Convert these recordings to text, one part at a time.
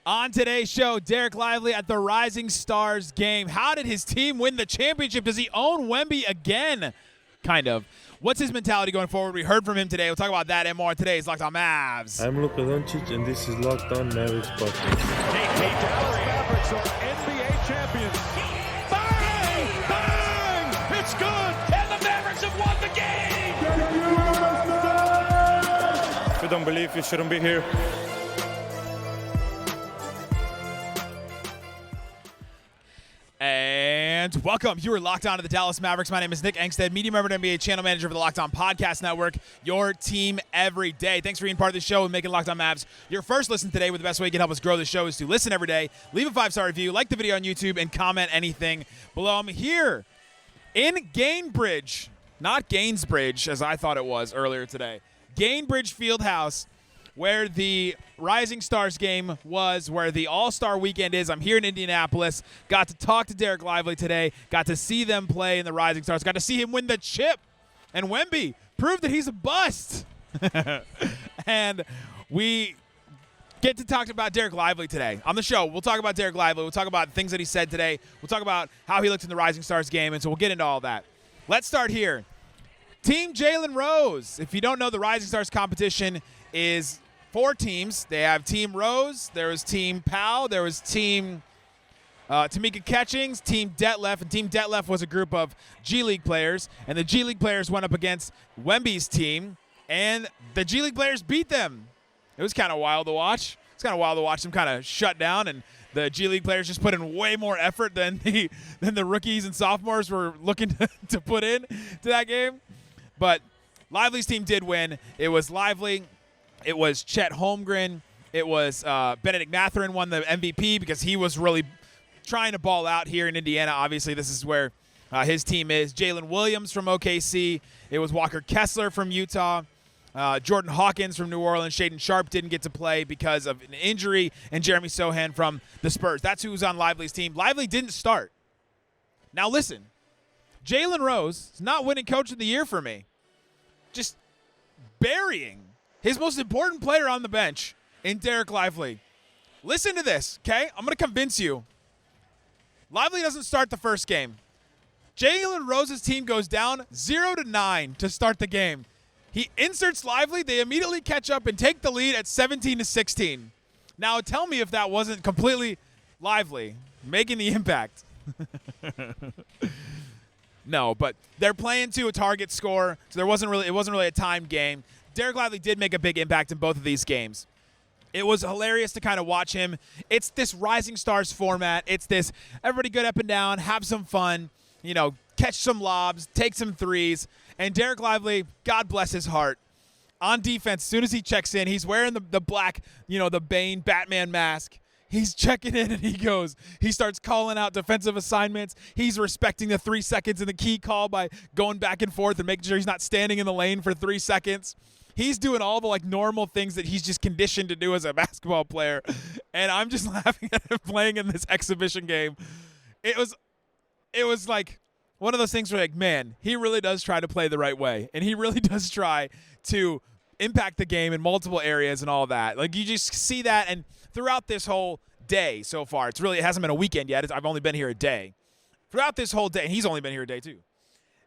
On today's show, Dereck Lively at the Rising Stars game. How did his team win the championship? Does he own Wemby again? Kind of. What's his mentality going forward? We heard from him today. We'll talk about that and more on today's Locked On Mavs. I'm Luka Doncic, and this is Locked On Mavericks podcast. The Dallas Mavericks are NBA champions. Bang! Bang! It's good! And the Mavericks have won the game! If you don't believe, you shouldn't be here. And welcome. You are locked on to the Dallas Mavericks. My name is Nick Angstadt, media member and NBA channel manager for the Locked On Podcast Network, your team every day. Thanks for being part of the show and making Locked On Mavs your first listen today. With the best way you can help us grow the show is to listen every day, leave a 5-star review, like the video on YouTube, and comment anything below. I'm here in Gainbridge, not Gainsbridge as I thought it was earlier today, Gainbridge Fieldhouse, where the Rising Stars game was, where the All-Star Weekend is. I'm here in Indianapolis. Got to talk to Dereck Lively today. Got to see them play in the Rising Stars. Got to see him win the chip. And Wemby proved that he's a bust. And we get to talk about Dereck Lively today. On the show, we'll talk about Dereck Lively. We'll talk about things that he said today. We'll talk about how he looked in the Rising Stars game, and so we'll get into all that. Let's start here. Team Jalen Rose. If you don't know, the Rising Stars competition is 4 teams. They have Team Rose, there was Team Powell, there was Team Tamika Catchings, Team Detlef, and Team Detlef was a group of G League players, and the G League players went up against Wemby's team, and the G League players beat them. It was kind of wild to watch. It's kind of wild to watch them kind of shut down, and the G League players just put in way more effort than the rookies and sophomores were looking to put in to that game. But Lively's team did win. It was Lively. It was Chet Holmgren. It was Benedict Mathurin won the MVP because he was really trying to ball out here in Indiana. Obviously, this is where his team is. Jalen Williams from OKC. It was Walker Kessler from Utah. Jordan Hawkins from New Orleans. Shaedon Sharpe didn't get to play because of an injury. And Jeremy Sohan from the Spurs. That's who was on Lively's team. Lively didn't start. Now listen, Jalen Rose is not winning Coach of the Year for me. Just burying his most important player on the bench in Dereck Lively. Listen to this, okay? I'm going to convince you. Lively doesn't start the first game. Jalen Rose's team goes down 0-9 to start the game. He inserts Lively. They immediately catch up and take the lead at 17-16. Now tell me if that wasn't completely Lively making the impact. No, but they're playing to a target score, so it wasn't really a timed game. Dereck Lively did make a big impact in both of these games. It was hilarious to kind of watch him. It's this Rising Stars format. It's this everybody good up and down, have some fun, catch some lobs, take some threes. And Dereck Lively, God bless his heart, on defense, as soon as he checks in, he's wearing the black, the Bane Batman mask. He's checking in and he starts calling out defensive assignments. He's respecting the 3 seconds in the key call by going back and forth and making sure he's not standing in the lane for 3 seconds. He's doing all the normal things that he's just conditioned to do as a basketball player. And I'm just laughing at him playing in this exhibition game. It was like one of those things where man, he really does try to play the right way. And he really does try to impact the game in multiple areas and all that. You just see that, and throughout this whole day so far, it hasn't been a weekend yet. I've only been here a day. Throughout this whole day, and he's only been here a day too.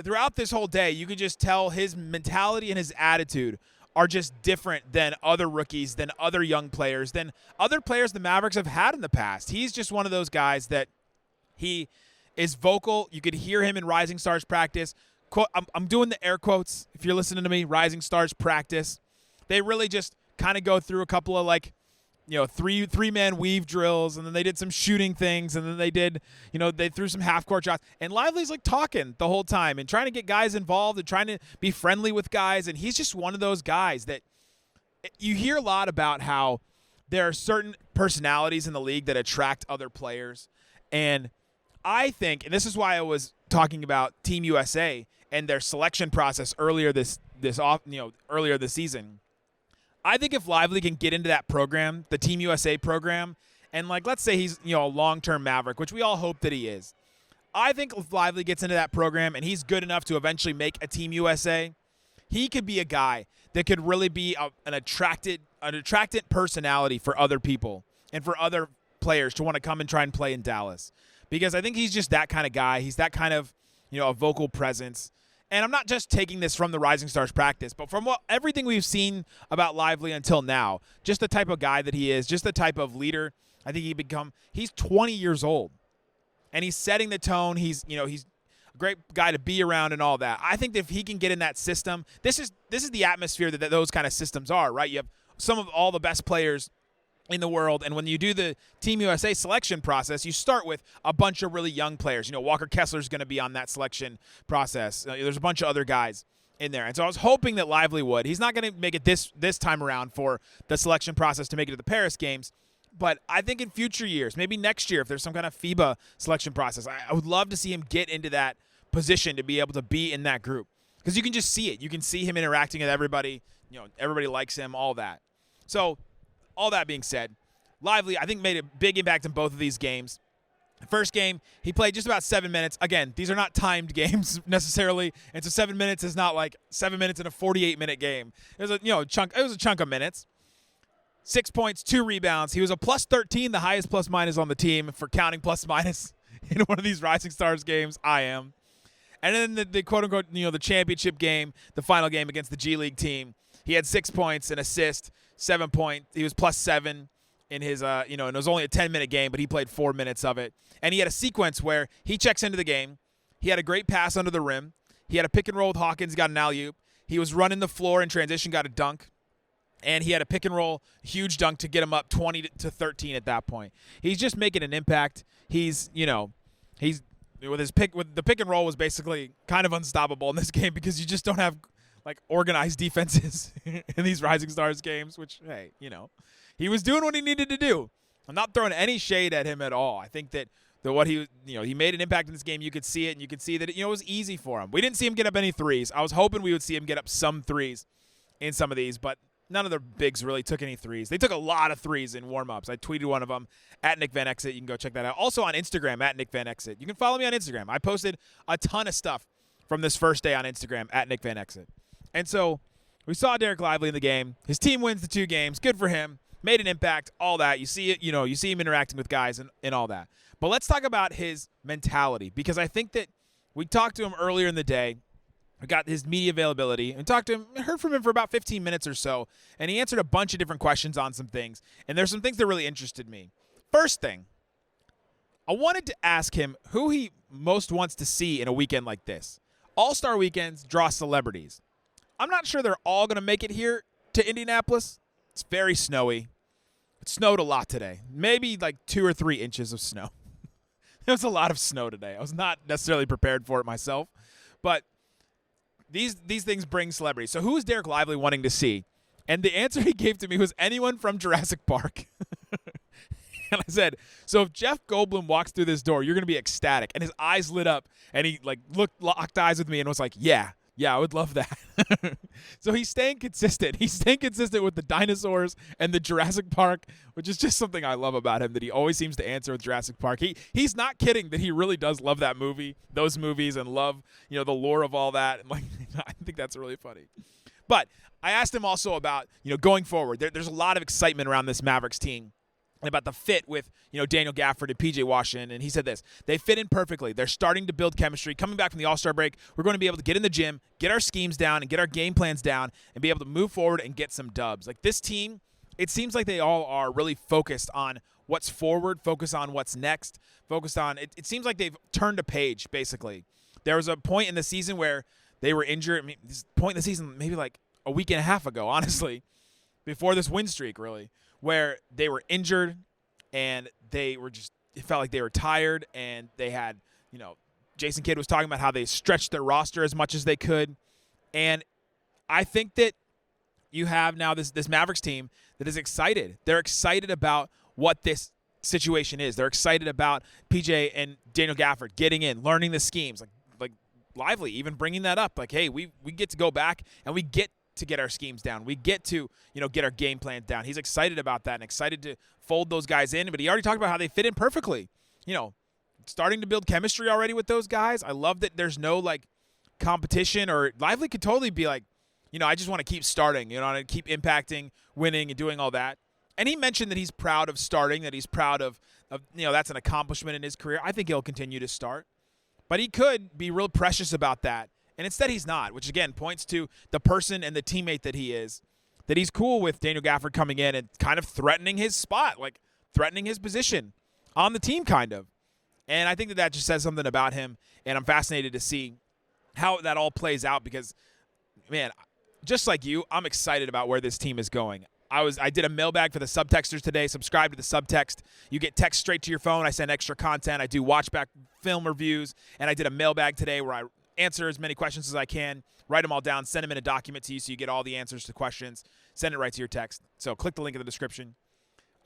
Throughout this whole day, you could just tell his mentality and his attitude are just different than other rookies, than other young players, than other players the Mavericks have had in the past. He's just one of those guys that he is vocal. You could hear him in Rising Stars practice. Quote, I'm doing the air quotes if you're listening to me, Rising Stars practice. They really just kind of go through a couple of three-man weave drills, and then they did some shooting things, and then they did, they threw some half-court shots. And Lively's talking the whole time and trying to get guys involved and trying to be friendly with guys. And he's just one of those guys that you hear a lot about how there are certain personalities in the league that attract other players. And I think, and this is why I was talking about Team USA and their selection process earlier this season. I think if Lively can get into that program, the Team USA program, and let's say he's a long-term Maverick, which we all hope that he is. I think if Lively gets into that program and he's good enough to eventually make a Team USA, he could be a guy that could really be an attractant personality for other people and for other players to want to come and try and play in Dallas, because I think he's just that kind of guy. He's that kind of, a vocal presence. And I'm not just taking this from the Rising Stars practice, but from everything we've seen about Lively until now, just the type of guy that he is, just the type of leader I think he's 20 years old, and he's setting the tone. He's a great guy to be around and all that. I think that if he can get in that system, this is the atmosphere that those kind of systems are, right? You have some of all the best players in the world, and when you do the Team USA selection process, you start with a bunch of really young players. Walker Kessler's going to be on that selection process. There's a bunch of other guys in there, and so I was hoping that Lively would. He's not going to make it this time around for the selection process to make it to the Paris games, but I think in future years, maybe next year, if there's some kind of FIBA selection process, I would love to see him get into that position to be able to be in that group, because you can just see it. You can see him interacting with everybody. Everybody likes him, all that. So all that being said, Lively, I think, made a big impact in both of these games. The first game, he played just about 7 minutes. Again, these are not timed games necessarily, and so 7 minutes is not like 7 minutes in a 48-minute game. It was a chunk. It was a chunk of minutes. 6 points, 2 rebounds. He was a plus 13, the highest plus minus on the team for counting plus minus in one of these Rising Stars games. I am. And then the quote unquote, the championship game, the final game against the G League team, he had 6 points, an assist, 7 points. He was plus 7 in his, and it was only a 10-minute game, but he played 4 minutes of it. And he had a sequence where he checks into the game. He had a great pass under the rim. He had a pick and roll with Hawkins, got an alley-oop. He was running the floor in transition, got a dunk. And he had a pick and roll, huge dunk to get him up 20-13 at that point. He's just making an impact. He's with the pick and roll was basically kind of unstoppable in this game, because you just don't have organized defenses in these Rising Stars games, which, hey, he was doing what he needed to do. I'm not throwing any shade at him at all. I think that what he made an impact in this game. You could see it, and you could see that it was easy for him. We didn't see him get up any threes. I was hoping we would see him get up some threes in some of these, but none of the bigs really took any threes. They took a lot of threes in warm-ups. I tweeted one of them at Nick Van Exit. You can go check that out. Also on Instagram, at Nick Van Exit. You can follow me on Instagram. I posted a ton of stuff from this first day on Instagram, at Nick Van Exit. And so we saw Dereck Lively in the game. His team wins the 2 games. Good for him. Made an impact, all that. You see it, you see him interacting with guys and all that. But let's talk about his mentality, because I think that we talked to him earlier in the day. We got his media availability and talked to him, heard from him for about 15 minutes or so, and he answered a bunch of different questions on some things. And there's some things that really interested me. First thing, I wanted to ask him who he most wants to see in a weekend like this. All-Star weekends draw celebrities. I'm not sure they're all going to make it here to Indianapolis. It's very snowy. It snowed a lot today. Maybe 2 or 3 inches of snow. There was a lot of snow today. I was not necessarily prepared for it myself, but these things bring celebrities. So who is Dereck Lively wanting to see? And the answer he gave to me was anyone from Jurassic Park. And I said, so if Jeff Goldblum walks through this door, you're going to be ecstatic. And his eyes lit up, and he locked eyes with me and was like, yeah, I would love that. So he's staying consistent. He's staying consistent with the dinosaurs and the Jurassic Park, which is just something I love about him, that he always seems to answer with Jurassic Park. He's not kidding that he really does love that movie, those movies, and love, the lore of all that. And I think that's really funny. But I asked him also about, going forward. There's a lot of excitement around this Mavericks team and about the fit with, Daniel Gafford and PJ Washington. And he said this: they fit in perfectly. They're starting to build chemistry. Coming back from the All-Star break, we're going to be able to get in the gym, get our schemes down, and get our game plans down, and be able to move forward and get some dubs. This team, it seems like they all are really focused on what's forward, focused on what's next, focused on – it seems like they've turned a page, basically. There was a point in the season where they were injured. I mean, this point in the season maybe a week and a half ago, honestly, before this win streak, really, where they were injured and they were just – it felt like they were tired, and they had – Jason Kidd was talking about how they stretched their roster as much as they could. And I think that you have now this Mavericks team that is excited. They're excited about what this situation is. They're excited about PJ and Daniel Gafford getting in, learning the schemes, like Lively even bringing that up. Hey, we get to go back and we get to get our schemes down. We get to, get our game plans down. He's excited about that and excited to fold those guys in. But he already talked about how they fit in perfectly. Starting to build chemistry already with those guys. I love that there's no competition, or Lively could totally be I just want to keep starting, and keep impacting, winning, and doing all that. And he mentioned that he's proud of starting, that he's proud of that's an accomplishment in his career. I think he'll continue to start. But he could be real precious about that. And instead he's not, which again points to the person and the teammate that he is, that he's cool with Daniel Gafford coming in and kind of threatening his spot, like threatening his position on the team kind of. And I think that just says something about him, and I'm fascinated to see how that all plays out because, man, just like you, I'm excited about where this team is going. I did a mailbag for the subtexters today. Subscribe to the subtext. You get text straight to your phone. I send extra content. I do watchback film reviews, and I did a mailbag today where I answer as many questions as I can, write them all down, send them in a document to you so you get all the answers to questions, send it right to your text. So click the link in the description.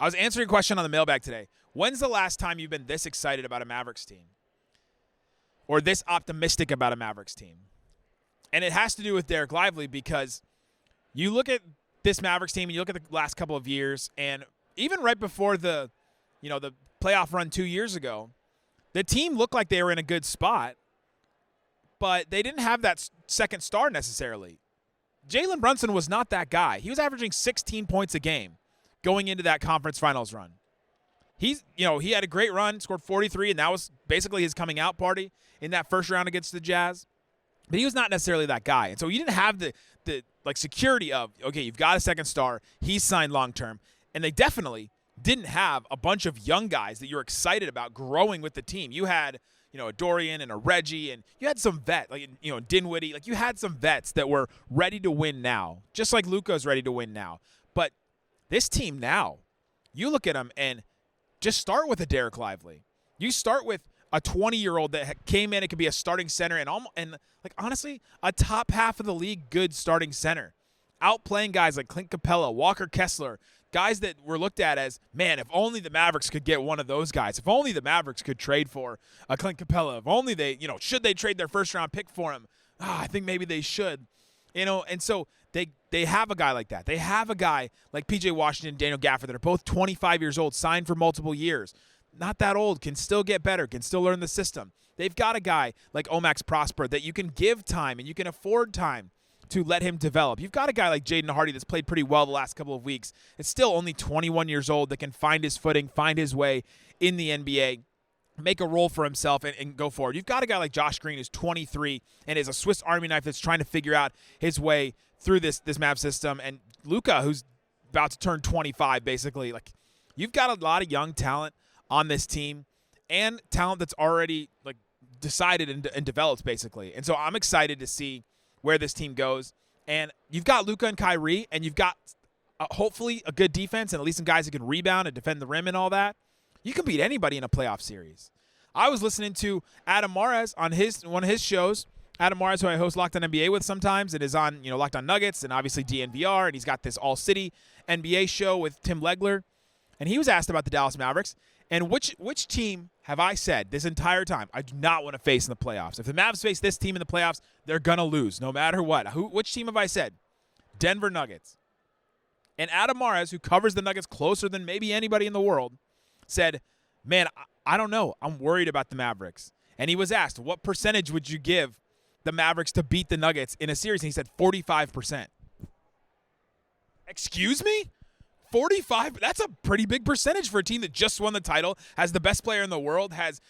I was answering a question on the mailbag today. When's the last time you've been this excited about a Mavericks team? Or this optimistic about a Mavericks team? And it has to do with Dereck Lively because you look at this Mavericks team and you look at the last couple of years, and even right before the playoff run 2 years ago, the team looked like they were in a good spot, but they didn't have that second star necessarily. Jalen Brunson was not that guy. He was averaging 16 points a game going into that conference finals run. He had a great run, scored 43, and that was basically his coming out party in that first round against the Jazz. But he was not necessarily that guy. And so you didn't have the security of, okay, you've got a second star, he's signed long-term. And they definitely didn't have a bunch of young guys that you're excited about growing with the team. You had, a Dorian and a Reggie, and you had some vet, Dinwiddie. Like, you had some vets that were ready to win now, just like Luka's ready to win now. But this team now, you look at them and just start with a Dereck Lively. You start with a 20-year-old that came in, it could be a starting center, and honestly, a top half of the league good starting center. Outplaying guys like Clint Capella, Walker Kessler, guys that were looked at as, man, if only the Mavericks could get one of those guys. If only the Mavericks could trade for a Clint Capella. If only they, should they trade their first-round pick for him? I think maybe they should. And so they have a guy like that. They have a guy like P.J. Washington and Daniel Gafford that are both 25 years old, signed for multiple years. Not that old, can still get better, can still learn the system. They've got a guy like Max Prosper that you can give time and you can afford time to let him develop. You've got a guy like Jaden Hardy that's played pretty well the last couple of weeks. It's still only 21 years old that can find his footing, find his way in the NBA, make a role for himself, and go forward. You've got a guy like Josh Green who's 23 and is a Swiss Army knife that's trying to figure out his way through this Mavs system. And Luka, who's about to turn 25, basically. Like, you've got a lot of young talent on this team and talent that's already decided and developed, basically. And so I'm excited to see where this team goes. And you've got Luka and Kyrie, and you've got hopefully a good defense and at least some guys who can rebound and defend the rim and all that. You can beat anybody in a playoff series. I was listening to Adam Mares on one of his shows. Adam Mares, who I host Locked on NBA with sometimes, and is on Locked on Nuggets and obviously DNVR, and he's got this All-City NBA show with Tim Legler. And he was asked about the Dallas Mavericks. And which team have I said this entire time I do not want to face in the playoffs? If the Mavs face this team in the playoffs, they're going to lose no matter what. Which team have I said? Denver Nuggets. And Adam Mares, who covers the Nuggets closer than maybe anybody in the world, said, man, I don't know. I'm worried about the Mavericks. And he was asked, what percentage would you give the Mavericks to beat the Nuggets in a series? And he said 45%. Excuse me? 45, that's a pretty big percentage for a team that just won the title, has the best player in the world, has,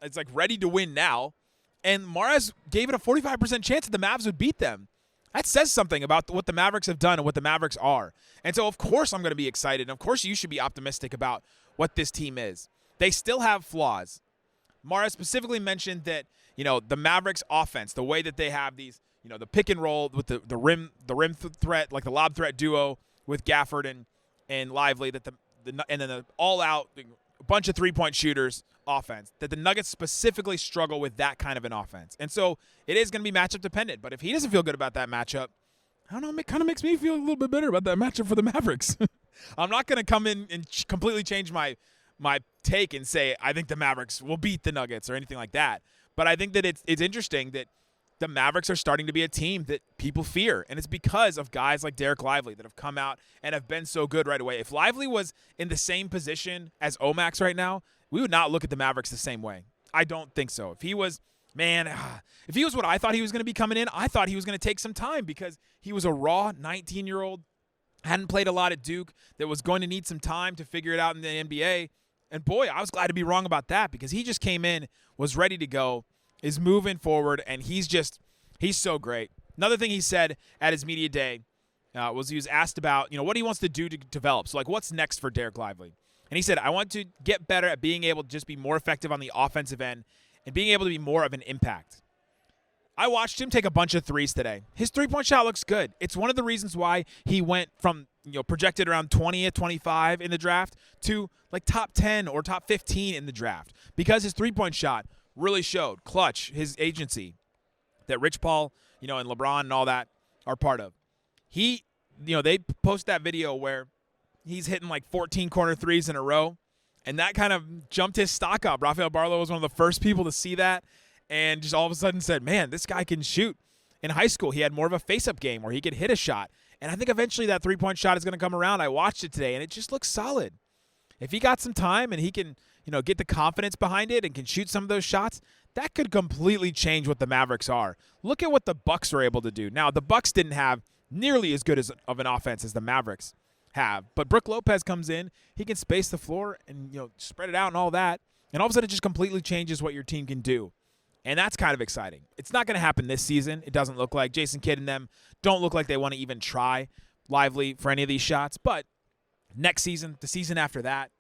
it's ready to win now. And Mares gave it a 45% chance that the Mavs would beat them. That says something about what the Mavericks have done and what the Mavericks are. And so, of course, I'm going to be excited. And, of course, you should be optimistic about what this team is. They still have flaws. Mares specifically mentioned that, the Mavericks offense, the way that they have these, the pick and roll with the rim threat, like the lob threat duo with Gafford and Lively, and then the all-out bunch of three-point shooters offense, that the Nuggets specifically struggle with that kind of an offense. And so it is going to be matchup dependent. But if he doesn't feel good about that matchup, I don't know, it kind of makes me feel a little bit better about that matchup for the Mavericks. I'm not going to come in and completely change my take and say I think the Mavericks will beat the Nuggets or anything like that. But I think that it's interesting that the Mavericks are starting to be a team that people fear, and it's because of guys like Dereck Lively that have come out and have been so good right away. If Lively was in the same position as Max right now, we would not look at the Mavericks the same way. I don't think so. If he was, if he was what I thought he was going to be coming in, I thought he was going to take some time because he was a raw 19-year-old hadn't played a lot at Duke, that was going to need some time to figure it out in the NBA. And boy, I was glad to be wrong about that because he just came in, was ready to go, is moving forward, and he's so great. Another thing he said at his media day was he was asked about, what he wants to do to develop. So, what's next for Dereck Lively? And he said, I want to get better at being able to just be more effective on the offensive end and being able to be more of an impact. I watched him take a bunch of threes today. His three-point shot looks good. It's one of the reasons why he went from projected around 20th, 25 in the draft to top 10 or top 15 in the draft because his three-point shot really showed. Clutch, his agency that Rich Paul, and LeBron and all that are part of. They post that video where he's hitting 14 corner threes in a row, and that kind of jumped his stock up. Rafael Barlow was one of the first people to see that and just all of a sudden said, man, this guy can shoot. In high school, he had more of a face-up game where he could hit a shot, and I think eventually that three-point shot is going to come around. I watched it today, and it just looks solid. If he got some time and he can, get the confidence behind it and can shoot some of those shots, that could completely change what the Mavericks are. Look at what the Bucks were able to do. Now, the Bucks didn't have nearly as good of an offense as the Mavericks have, but Brook Lopez comes in, he can space the floor and spread it out and all that, and all of a sudden it just completely changes what your team can do. And that's kind of exciting. It's not going to happen this season. It doesn't look like. Jason Kidd and them don't look like they want to even try Lively for any of these shots. But next season, the season after that,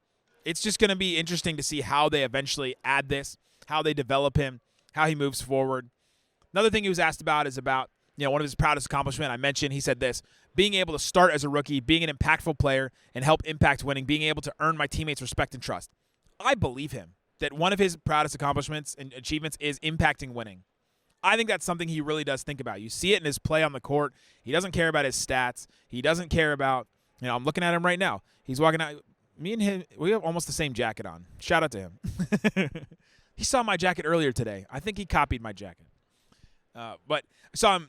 it's just going to be interesting to see how they eventually add this, how they develop him, how he moves forward. Another thing he was asked about is about, one of his proudest accomplishments. I mentioned, he said this, being able to start as a rookie, being an impactful player, and help impact winning, being able to earn my teammates' respect and trust. I believe him. That one of his proudest accomplishments and achievements is impacting winning. I think that's something he really does think about. You see it in his play on the court. He doesn't care about his stats. He doesn't care about, I'm looking at him right now. He's walking out. Me and him, we have almost the same jacket on. Shout out to him. He saw my jacket earlier today. I think he copied my jacket. But I saw him,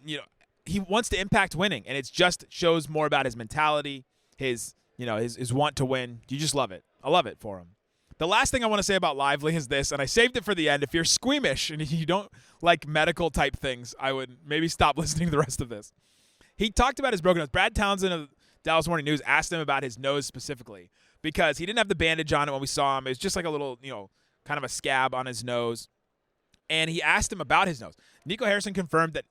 he wants to impact winning, and it just shows more about his mentality, his want to win. You just love it. I love it for him. The last thing I want to say about Lively is this, and I saved it for the end. If you're squeamish and you don't like medical type things, I would maybe stop listening to the rest of this. He talked about his broken nose. Brad Townsend of Dallas Morning News asked him about his nose specifically because he didn't have the bandage on it when we saw him. It was just like a little, kind of a scab on his nose. And he asked him about his nose. Nico Harrison confirmed that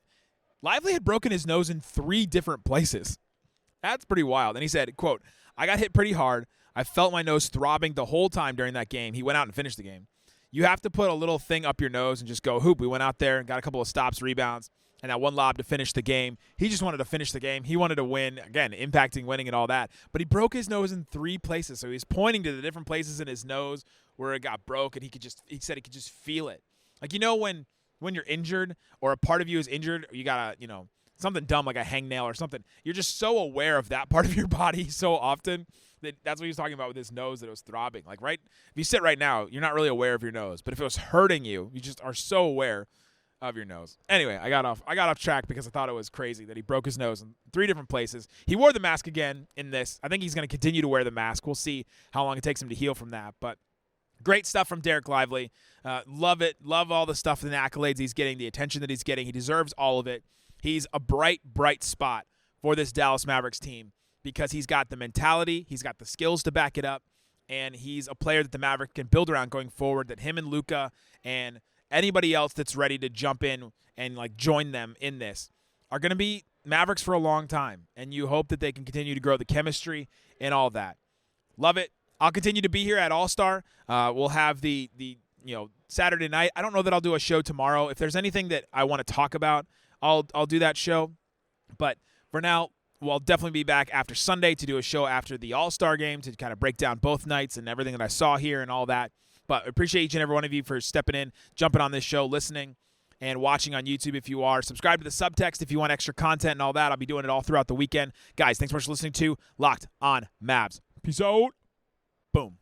Lively had broken his nose in 3 different places. That's pretty wild. And he said, quote, I got hit pretty hard. I felt my nose throbbing the whole time during that game. He went out and finished the game. You have to put a little thing up your nose and just go hoop. We went out there and got a couple of stops, rebounds, and that one lob to finish the game. He just wanted to finish the game. He wanted to win, again, impacting winning and all that. But he broke his nose in 3 places. So he's pointing to the different places in his nose where it got broke, and he said he could just feel it. Like, when you're injured or a part of you is injured, or you got a, something dumb like a hangnail or something, you're just so aware of that part of your body so often. That's what he was talking about with his nose, that it was throbbing. Like, right, if you sit right now, you're not really aware of your nose. But if it was hurting you, you just are so aware of your nose. Anyway, I got off track because I thought it was crazy that he broke his nose in 3 different places. He wore the mask again in this. I think he's going to continue to wear the mask. We'll see how long it takes him to heal from that. But great stuff from Dereck Lively. Love it. Love all the stuff and the accolades he's getting, the attention that he's getting. He deserves all of it. He's a bright, bright spot for this Dallas Mavericks team, because he's got the mentality, he's got the skills to back it up, and he's a player that the Mavericks can build around going forward, that him and Luka and anybody else that's ready to jump in and join them in this are going to be Mavericks for a long time, and you hope that they can continue to grow the chemistry and all that. Love it. I'll continue to be here at All-Star. We'll have the Saturday night. I don't know that I'll do a show tomorrow. If there's anything that I want to talk about, I'll do that show. But for now, we'll definitely be back after Sunday to do a show after the All-Star game to kind of break down both nights and everything that I saw here and all that. But I appreciate each and every one of you for stepping in, jumping on this show, listening, and watching on YouTube if you are. Subscribe to the subtext if you want extra content and all that. I'll be doing it all throughout the weekend. Guys, thanks so much for listening to Locked on Mavs. Peace out. Boom.